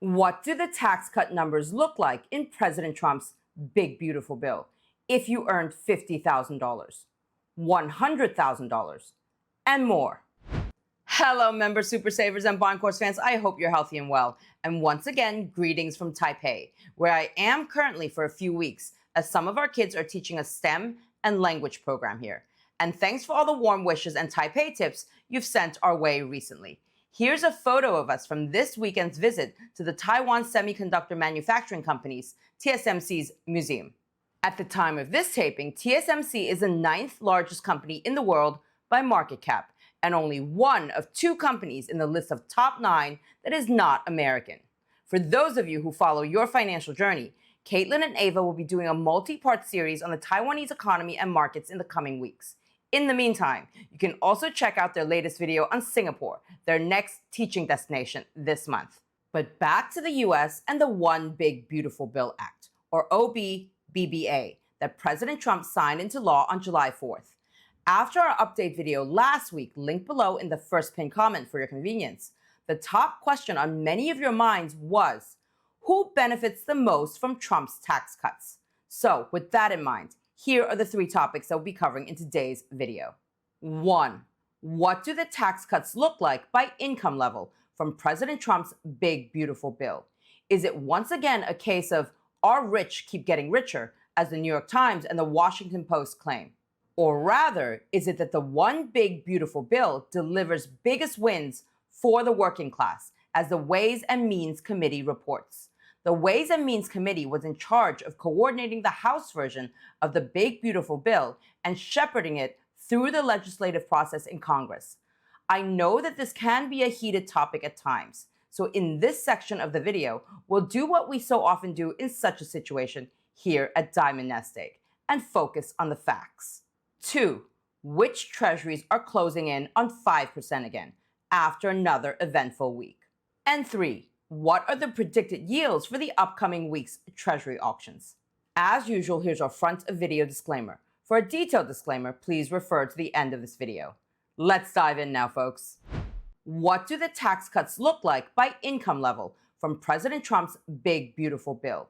What do the tax cut numbers look like in President Trump's big, beautiful bill if you earned $50,000, $100,000, and more? Hello, member Super Savers and Bond Course fans. I hope you're healthy and well. And once again, greetings from Taipei, where I am currently for a few weeks, as some of our kids are teaching a STEM and language program here. And thanks for all the warm wishes and Taipei tips you've sent our way recently. Here's a photo of us from this weekend's visit to the Taiwan Semiconductor Manufacturing Company's, TSMC's, museum. At the time of this taping, TSMC is the 9th largest company in the world by market cap, and only one of 2 companies in the list of top 9 that is not American. For those of you who follow your financial journey, Caitlin and Ava will be doing a multi-part series on the Taiwanese economy and markets in the coming weeks. In the meantime, you can also check out their latest video on Singapore, their next teaching destination this month. But back to the US and the One Big Beautiful Bill Act, or OBBBA, that President Trump signed into law on July 4th. After our update video last week, linked below in the first pinned comment for your convenience, the top question on many of your minds was, who benefits the most from Trump's tax cuts? So with that in mind, here are the 3 topics that we'll be covering in today's video. 1. What do the tax cuts look like by income level from President Trump's big, beautiful bill? Is it once again a case of our rich keep getting richer, as the New York Times and the Washington Post claim? Or rather, is it that the One Big Beautiful Bill delivers biggest wins for the working class, as the Ways and Means Committee reports? The Ways and Means Committee was in charge of coordinating the House version of the Big Beautiful Bill and shepherding it through the legislative process in Congress. I know that this can be a heated topic at times, so in this section of the video, we'll do what we so often do in such a situation here at Diamond NestEgg and focus on the facts. 2. Which treasuries are closing in on 5% again after another eventful week? And 3. What are the predicted yields for the upcoming week's Treasury auctions? As usual, here's our front of video disclaimer. For a detailed disclaimer, please refer to the end of this video. Let's dive in now, folks. What do the tax cuts look like by income level from President Trump's big, beautiful bill?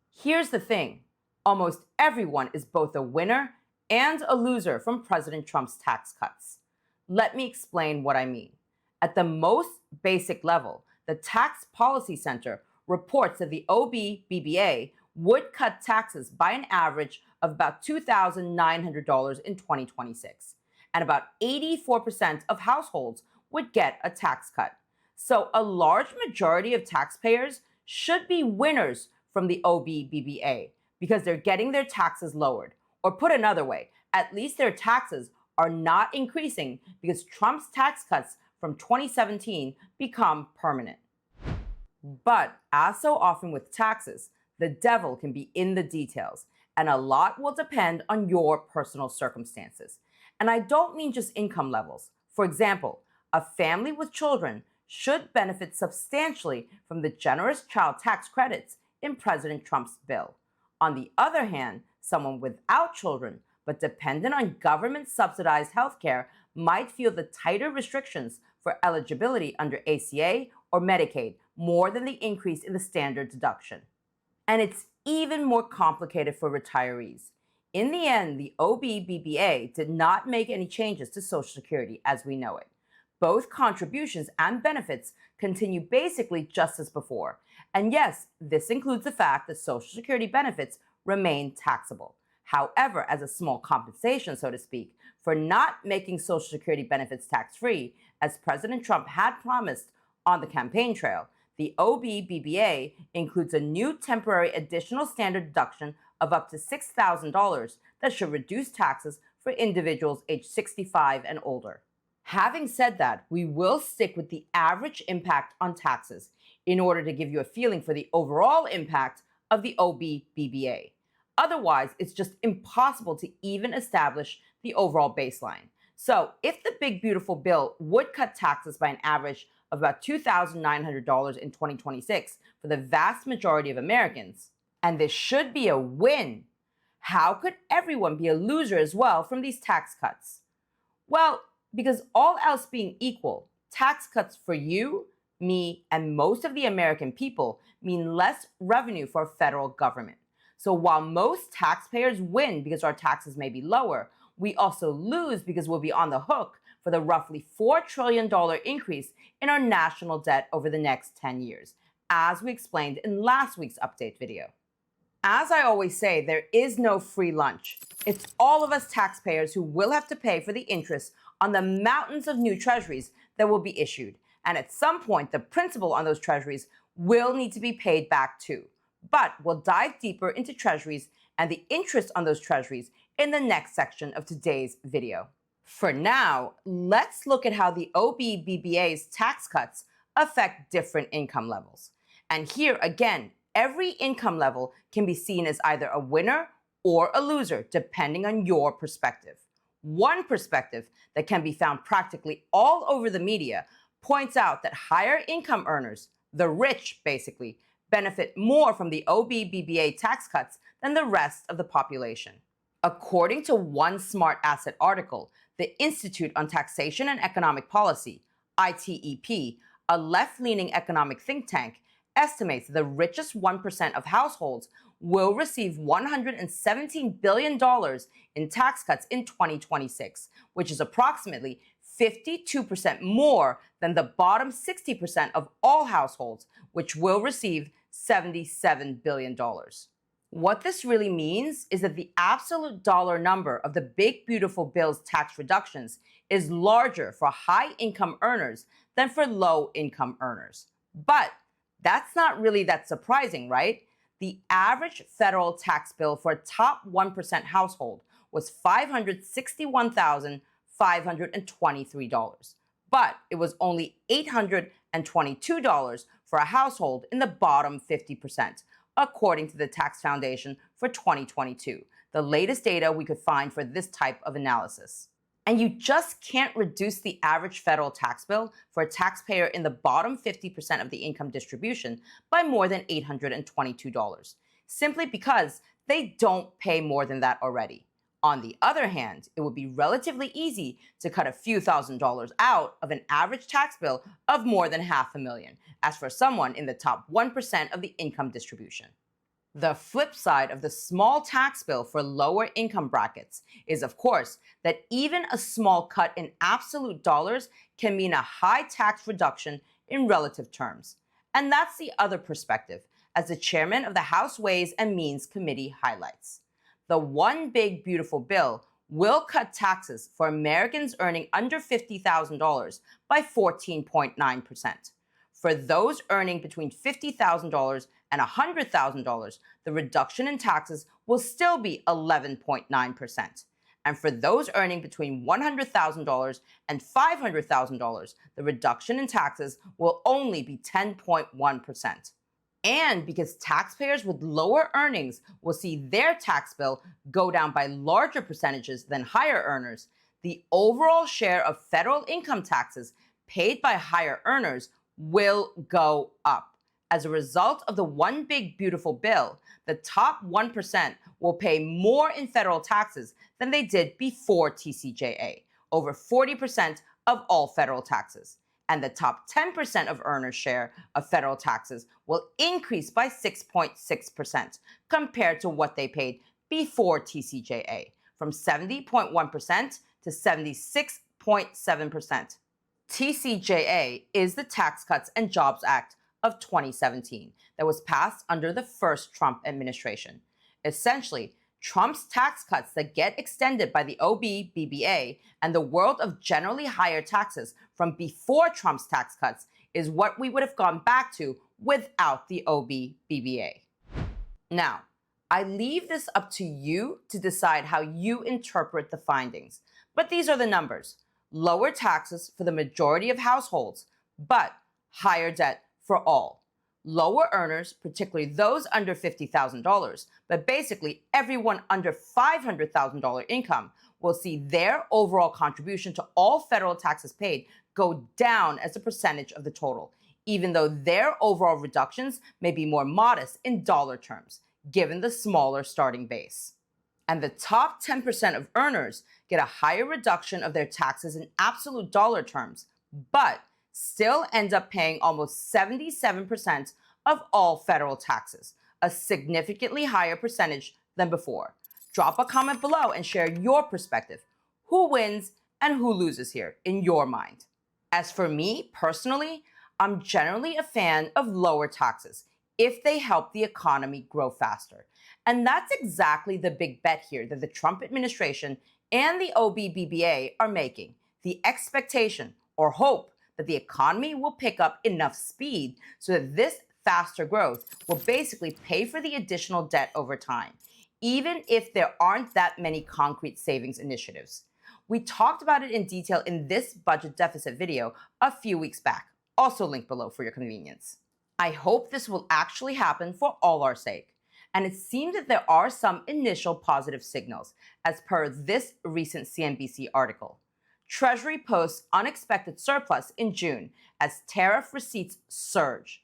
Here's the thing. Almost everyone is both a winner and a loser from President Trump's tax cuts. Let me explain what I mean. At the most basic level, the Tax Policy Center reports that the OBBBA would cut taxes by an average of about $2,900 in 2026, and about 84% of households would get a tax cut. So a large majority of taxpayers should be winners from the OBBBA because they're getting their taxes lowered. Or put another way, at least their taxes are not increasing because Trump's tax cuts from 2017 become permanent. But as so often with taxes, the devil can be in the details, and a lot will depend on your personal circumstances. And I don't mean just income levels. For example, a family with children should benefit substantially from the generous child tax credits in President Trump's bill. On the other hand, someone without children but dependent on government-subsidized health care might feel the tighter restrictions for eligibility under ACA or Medicaid more than the increase in the standard deduction. And it's even more complicated for retirees. In the end, the OBBBA did not make any changes to Social Security as we know it. Both contributions and benefits continue basically just as before. And yes, this includes the fact that Social Security benefits remain taxable. However, as a small compensation, so to speak, for not making Social Security benefits tax-free, as President Trump had promised on the campaign trail, the OBBBA includes a new temporary additional standard deduction of up to $6,000 that should reduce taxes for individuals aged 65 and older. Having said that, we will stick with the average impact on taxes in order to give you a feeling for the overall impact of the OBBBA. Otherwise, it's just impossible to even establish the overall baseline. So if the big beautiful bill would cut taxes by an average of about $2,900 in 2026 for the vast majority of Americans, and this should be a win, how could everyone be a loser as well from these tax cuts? Well, because all else being equal, tax cuts for you me, and most of the American people mean less revenue for federal government. So while most taxpayers win because our taxes may be lower, we also lose because we'll be on the hook for the roughly $4 trillion increase in our national debt over the next 10 years, as we explained in last week's update video. As I always say, there is no free lunch. It's all of us taxpayers who will have to pay for the interest on the mountains of new treasuries that will be issued. And at some point, the principal on those treasuries will need to be paid back too. But we'll dive deeper into treasuries and the interest on those treasuries in the next section of today's video. For now, let's look at how the OBBBA's tax cuts affect different income levels. And here again, every income level can be seen as either a winner or a loser, depending on your perspective. One perspective that can be found practically all over the media points out that higher income earners, the rich basically, benefit more from the OBBBA tax cuts than the rest of the population. According to one Smart Asset article, the Institute on Taxation and Economic Policy, ITEP, a left-leaning economic think tank, estimates the richest 1% of households will receive $117 billion in tax cuts in 2026, which is approximately 52% more than the bottom 60% of all households, which will receive $77 billion. What this really means is that the absolute dollar number of the Big Beautiful Bill's tax reductions is larger for high-income earners than for low-income earners. But that's not really that surprising, right? The average federal tax bill for a top 1% household was $561,523, but it was only $822 for a household in the bottom 50%, according to the Tax Foundation for 2022, the latest data we could find for this type of analysis. And you just can't reduce the average federal tax bill for a taxpayer in the bottom 50% of the income distribution by more than $822, simply because they don't pay more than that already. On the other hand, it would be relatively easy to cut a few $1,000s out of an average tax bill of more than $500,000, as for someone in the top 1% of the income distribution. The flip side of the small tax bill for lower income brackets is, of course, that even a small cut in absolute dollars can mean a high tax reduction in relative terms. And that's the other perspective, as the chairman of the House Ways and Means Committee highlights. The One Big Beautiful Bill will cut taxes for Americans earning under $50,000 by 14.9%. For those earning between $50,000 and $100,000, the reduction in taxes will still be 11.9%. And for those earning between $100,000 and $500,000, the reduction in taxes will only be 10.1%. And because taxpayers with lower earnings will see their tax bill go down by larger percentages than higher earners, the overall share of federal income taxes paid by higher earners will go up. As a result of the One Big Beautiful Bill, the top 1% will pay more in federal taxes than they did before TCJA, over 40% of all federal taxes. And the top 10% of earners' share of federal taxes will increase by 6.6% compared to what they paid before TCJA, from 70.1% to 76.7%. TCJA is the Tax Cuts and Jobs Act of 2017 that was passed under the first Trump administration. Essentially, Trump's tax cuts that get extended by the OBBBA and the world of generally higher taxes from before Trump's tax cuts is what we would have gone back to without the OBBBA. Now, I leave this up to you to decide how you interpret the findings, but these are the numbers. Lower taxes for the majority of households, but higher debt for all. Lower earners, particularly those under $50,000, but basically everyone under $500,000 income, will see their overall contribution to all federal taxes paid go down as a percentage of the total, even though their overall reductions may be more modest in dollar terms, given the smaller starting base. And the top 10% of earners get a higher reduction of their taxes in absolute dollar terms, but still end up paying almost 77% of all federal taxes, a significantly higher percentage than before. Drop a comment below and share your perspective. Who wins and who loses here in your mind? As for me, personally, I'm generally a fan of lower taxes if they help the economy grow faster. And that's exactly the big bet here that the Trump administration and the OBBBA are making. The expectation or hope that the economy will pick up enough speed so that this faster growth will basically pay for the additional debt over time, even if there aren't that many concrete savings initiatives. We talked about it in detail in this budget deficit video a few weeks back, also linked below for your convenience. I hope this will actually happen for all our sake. And it seems that there are some initial positive signals, as per this recent CNBC article. Treasury posts unexpected surplus in June as tariff receipts surge.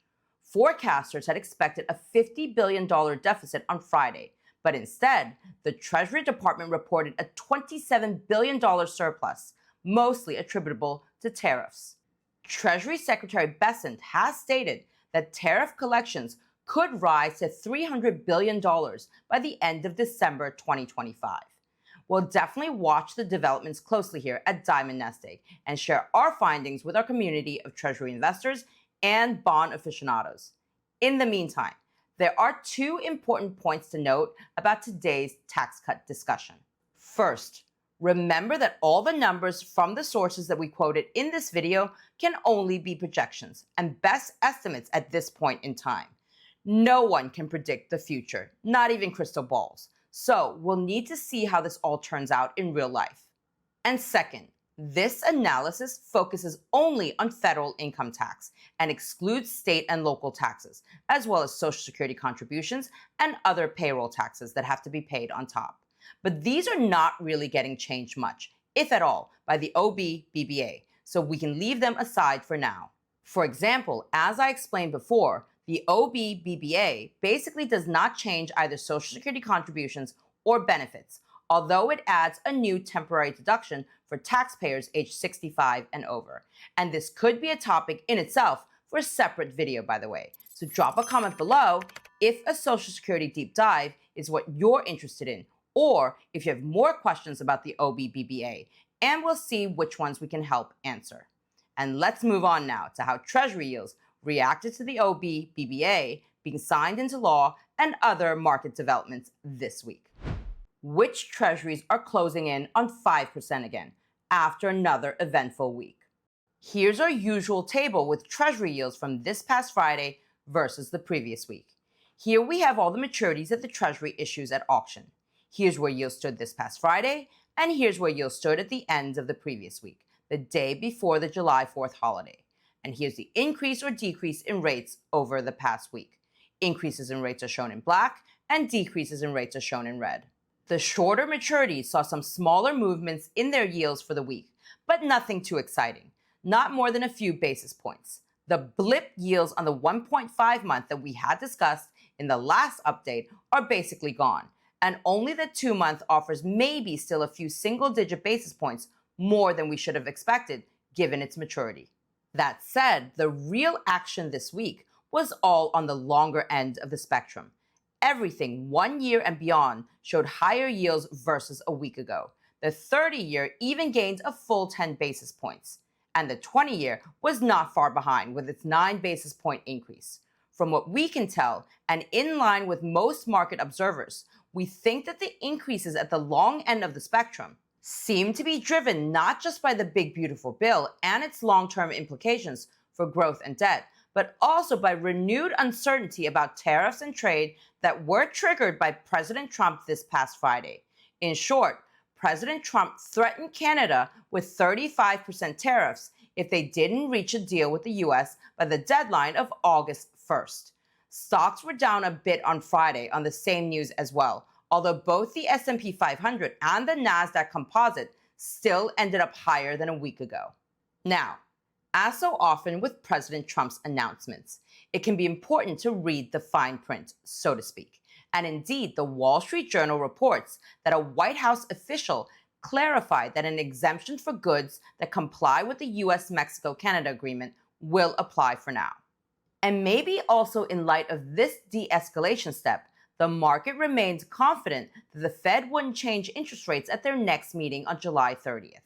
Forecasters had expected a $50 billion deficit on Friday, but instead, the Treasury Department reported a $27 billion surplus, mostly attributable to tariffs. Treasury Secretary Bessent has stated that tariff collections could rise to $300 billion by the end of December 2025. We'll definitely watch the developments closely here at Diamond NestEgg and share our findings with our community of Treasury investors and bond aficionados. In the meantime, there are two important points to note about today's tax cut discussion. First, remember that all the numbers from the sources that we quoted in this video can only be projections and best estimates at this point in time. No one can predict the future, not even crystal balls. So we'll need to see how this all turns out in real life. And second, this analysis focuses only on federal income tax and excludes state and local taxes, as well as Social Security contributions and other payroll taxes that have to be paid on top. But these are not really getting changed much, if at all, by the OBBBA, so we can leave them aside for now. For example, as I explained before, the OBBBA basically does not change either Social Security contributions or benefits, although it adds a new temporary deduction for taxpayers aged 65 and over. And this could be a topic in itself for a separate video, by the way. So drop a comment below if a Social Security deep dive is what you're interested in, or if you have more questions about the OBBBA, and we'll see which ones we can help answer. And let's move on now to how Treasury yields reacted to the OBBBA being signed into law and other market developments this week. Which treasuries are closing in on 5% again after another eventful week? Here's our usual table with Treasury yields from this past Friday versus the previous week. Here we have all the maturities that the Treasury issues at auction. Here's where yields stood this past Friday, and here's where yields stood at the end of the previous week, the day before the July 4th holiday. And here's the increase or decrease in rates over the past week. Increases in rates are shown in black, and decreases in rates are shown in red. The shorter maturities saw some smaller movements in their yields for the week, but nothing too exciting, not more than a few basis points. The blip yields on the 1.5 month that we had discussed in the last update are basically gone, and only the 2-month offers maybe still a few single-digit basis points more than we should have expected given its maturity. That said, the real action this week was all on the longer end of the spectrum. Everything 1 year and beyond showed higher yields versus a week ago. The 30-year even gained a full 10 basis points. And the 20-year was not far behind with its 9 basis point increase. From what we can tell, and in line with most market observers, we think that the increases at the long end of the spectrum seem to be driven not just by the big beautiful bill and its long-term implications for growth and debt, but also by renewed uncertainty about tariffs and trade that were triggered by President Trump this past Friday. In short, President Trump threatened Canada with 35% tariffs if they didn't reach a deal with the US by the deadline of August 1st. Stocks were down a bit on Friday on the same news as well, although both the S&P 500 and the NASDAQ composite still ended up higher than a week ago. Now, as so often with President Trump's announcements, it can be important to read the fine print, so to speak. And indeed, the Wall Street Journal reports that a White House official clarified that an exemption for goods that comply with the US-Mexico-Canada agreement will apply for now. And maybe also in light of this de-escalation step, the market remains confident that the Fed wouldn't change interest rates at their next meeting on July 30th.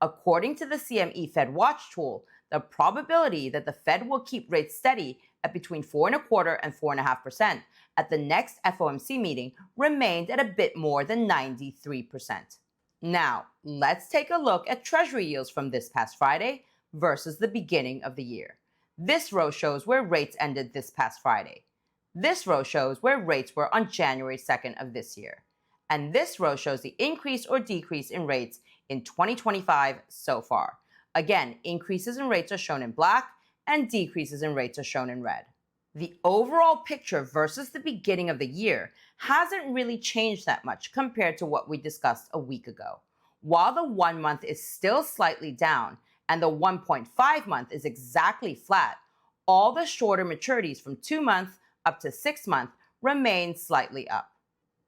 According to the CME Fed Watch tool, the probability that the Fed will keep rates steady at between 4.25% and 4.5% at the next FOMC meeting remained at a bit more than 93%. Now, let's take a look at Treasury yields from this past Friday versus the beginning of the year. This row shows where rates ended this past Friday. This row shows where rates were on January 2nd of this year. And this row shows the increase or decrease in rates in 2025 so far. Again, increases in rates are shown in black and decreases in rates are shown in red. The overall picture versus the beginning of the year hasn't really changed that much compared to what we discussed a week ago. While the 1 month is still slightly down and the 1.5 month is exactly flat, all the shorter maturities from 2 months up to 6 months remain slightly up.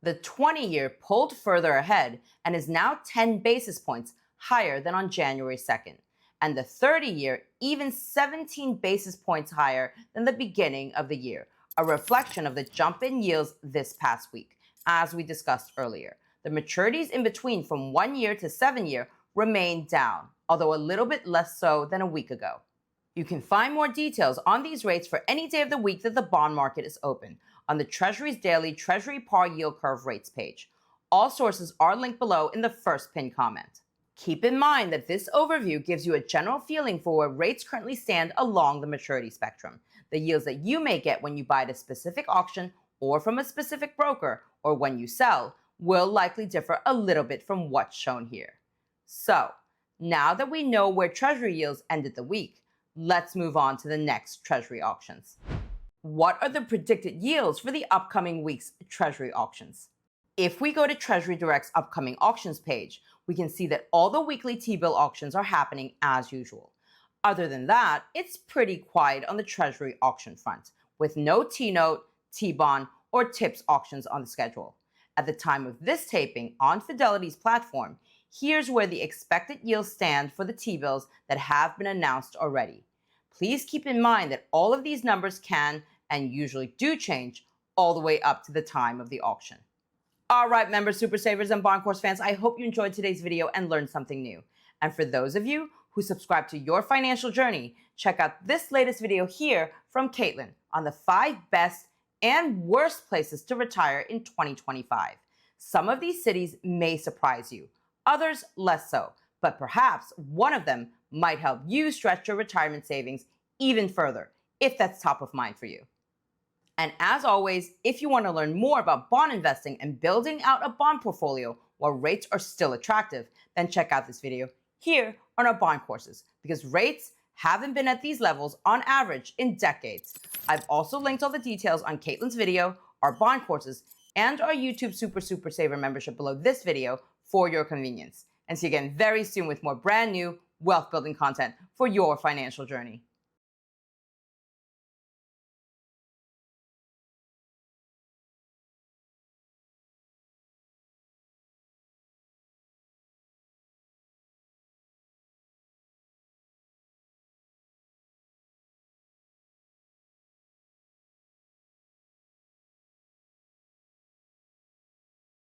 The 20-year pulled further ahead and is now 10 basis points higher than on January 2nd. And the 30-year even 17 basis points higher than the beginning of the year, a reflection of the jump in yields this past week, as we discussed earlier. The maturities in between from 1 year to 7 year remain down, although a little bit less so than a week ago. You can find more details on these rates for any day of the week that the bond market is open on the Treasury's daily Treasury par yield curve rates page. All sources are linked below in the first pinned comment. Keep in mind that this overview gives you a general feeling for where rates currently stand along the maturity spectrum. The yields that you may get when you buy at a specific auction or from a specific broker or when you sell will likely differ a little bit from what's shown here. So, now that we know where Treasury yields ended the week, let's move on to the next Treasury auctions. What are the predicted yields for the upcoming week's Treasury auctions? If we go to Treasury Direct's upcoming auctions page, we can see that all the weekly T-bill auctions are happening as usual. Other than that, it's pretty quiet on the Treasury auction front, with no T-note, T-bond, or TIPS auctions on the schedule. At the time of this taping on Fidelity's platform, here's where the expected yields stand for the T-bills that have been announced already. Please keep in mind that all of these numbers can and usually do change all the way up to the time of the auction. All right, members, super savers, and bond course fans, I hope you enjoyed today's video and learned something new. And for those of you who subscribe to Your Financial Journey, check out this latest video here from Caitlin on the 5 best and worst places to retire in 2025. Some of these cities may surprise you, others less so, but perhaps one of them might help you stretch your retirement savings even further, if that's top of mind for you. And as always, if you want to learn more about bond investing and building out a bond portfolio while rates are still attractive, then check out this video here on our bond courses, because rates haven't been at these levels on average in decades. I've also linked all the details on Caitlin's video, our bond courses, and our YouTube Super Saver membership below this video for your convenience. And see you again very soon with more brand new wealth building content for your financial journey.